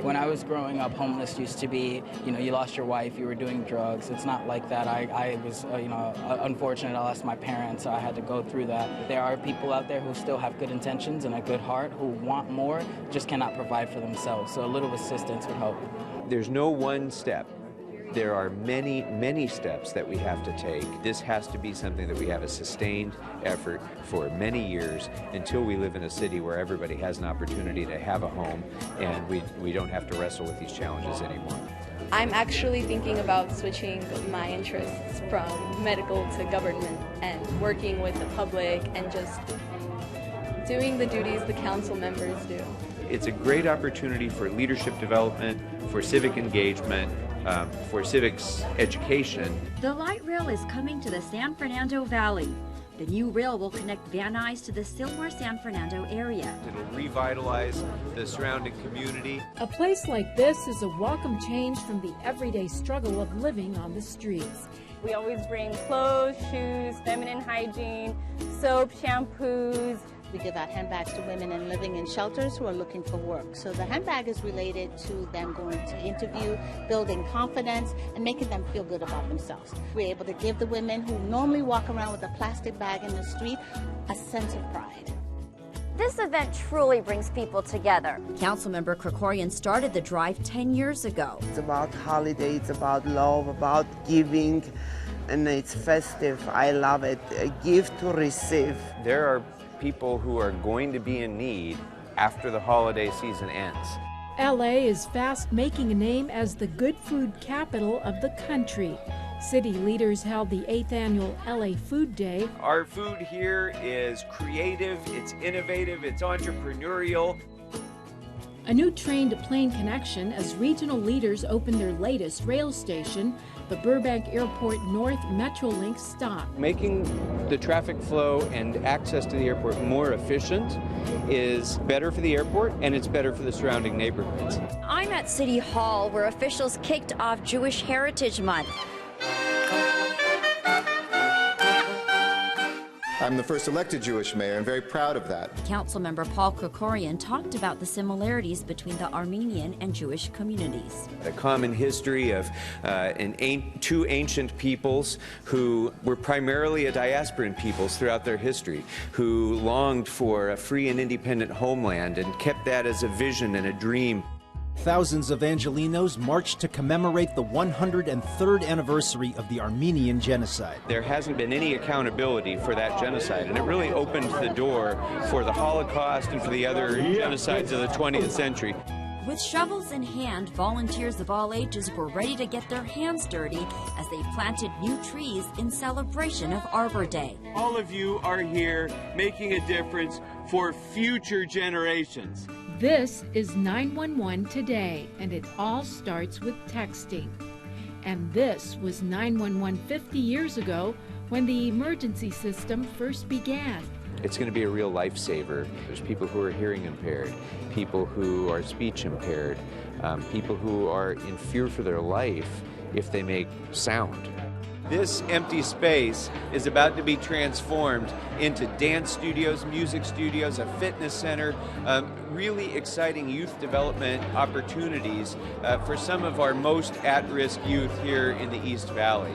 When I was growing up, homeless used to be, you lost your wife, you were doing drugs. It's not like that. I was, unfortunate. I lost my parents, so I had to go through that. There are people out there who still have good intentions and a good heart, who want more, just cannot provide for themselves. So a little assistance would help. There's no one step. There are many, many steps that we have to take. This has to be something that we have a sustained effort for many years until we live in a city where everybody has an opportunity to have a home and we don't have to wrestle with these challenges anymore. I'm actually thinking about switching my interests from medical to government and working with the public and just doing the duties the council members do. It's a great opportunity for leadership development, for civic engagement, for civics education. The light rail is coming to the San Fernando Valley. The new rail will connect Van Nuys to the Sylmar-San Fernando area. It'll revitalize the surrounding community. A place like this is a welcome change from the everyday struggle of living on the streets. We always bring clothes, shoes, feminine hygiene, soap, shampoos. We give out handbags to women and living in shelters who are looking for work. So the handbag is related to them going to interview, building confidence, and making them feel good about themselves. We're able to give the women who normally walk around with a plastic bag in the street a sense of pride. This event truly brings people together. Councilmember Krekorian started the drive 10 years ago. It's about holidays, it's about love, about giving, and it's festive. I love it. A gift to receive. There are people who are going to be in need after the holiday season ends. LA is fast making a name as the good food capital of the country. City leaders held the 8th annual LA Food Day. Our food here is creative, it's innovative, it's entrepreneurial. A new train-to-plane connection as regional leaders open their latest rail station, the Burbank Airport North Metrolink stop. Making the traffic flow and access to the airport more efficient is better for the airport and it's better for the surrounding neighborhoods. I'm at City Hall where officials kicked off Jewish Heritage Month. I'm the first elected Jewish mayor. I'm very proud of that. Councilmember Paul Krekorian talked about the similarities between the Armenian and Jewish communities. A common history of two ancient peoples who were primarily a diasporan peoples throughout their history, who longed for a free and independent homeland and kept that as a vision and a dream. Thousands of Angelenos marched to commemorate the 103rd anniversary of the Armenian genocide. There hasn't been any accountability for that genocide, and it really opened the door for the Holocaust and for the other genocides of the 20th century. With shovels in hand, volunteers of all ages were ready to get their hands dirty as they planted new trees in celebration of Arbor Day. All of you are here making a difference for future generations. This is 911 Today, and it all starts with texting. And this was 911 50 years ago when the emergency system first began. It's going to be a real lifesaver. There's people who are hearing impaired, people who are speech impaired, people who are in fear for their life if they make sound. This empty space is about to be transformed into dance studios, music studios, a fitness center, really exciting youth development opportunities for some of our most at-risk youth here in the East Valley.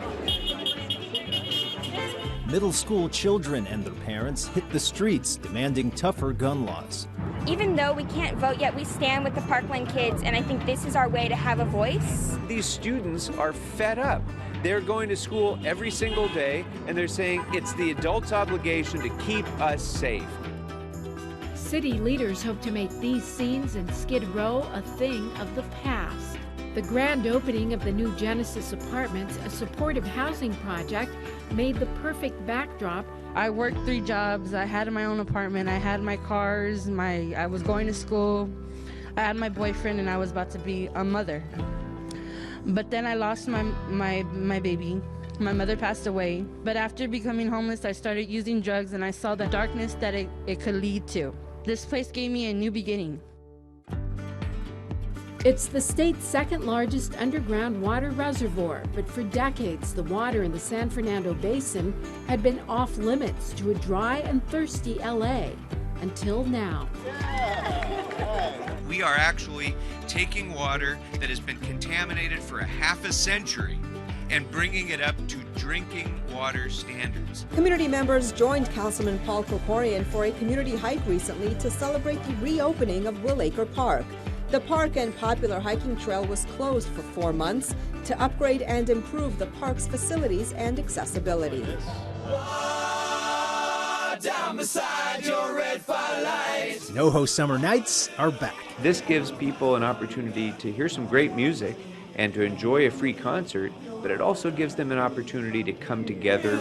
Middle school children and their parents hit the streets demanding tougher gun laws. Even though we can't vote yet, we stand with the Parkland kids, and I think this is our way to have a voice. These students are fed up. They're going to school every single day, and they're saying it's the adults' obligation to keep us safe. City leaders hope to make these scenes in Skid Row a thing of the past. The grand opening of the new Genesis Apartments, a supportive housing project, made the perfect backdrop. I worked 3 jobs. I had my own apartment. I had my cars. I was going to school. I had my boyfriend, and I was about to be a mother. But then I lost my baby. My mother passed away. But after becoming homeless, I started using drugs, and I saw the darkness that it could lead to. This place gave me a new beginning. It's the state's second largest underground water reservoir, but for decades the water in the San Fernando Basin had been off limits to a dry and thirsty LA, until now. we are actually taking water that has been contaminated for a half a century and bringing it up to drinking water standards. Community members joined Councilman Paul Krekorian for a community hike recently to celebrate the reopening of Willacre Park. The park and popular hiking trail was closed for 4 months to upgrade and improve the park's facilities and accessibility. Down beside your red firelight. NoHo Summer Nights are back. This gives people an opportunity to hear some great music and to enjoy a free concert, but it also gives them an opportunity to come together.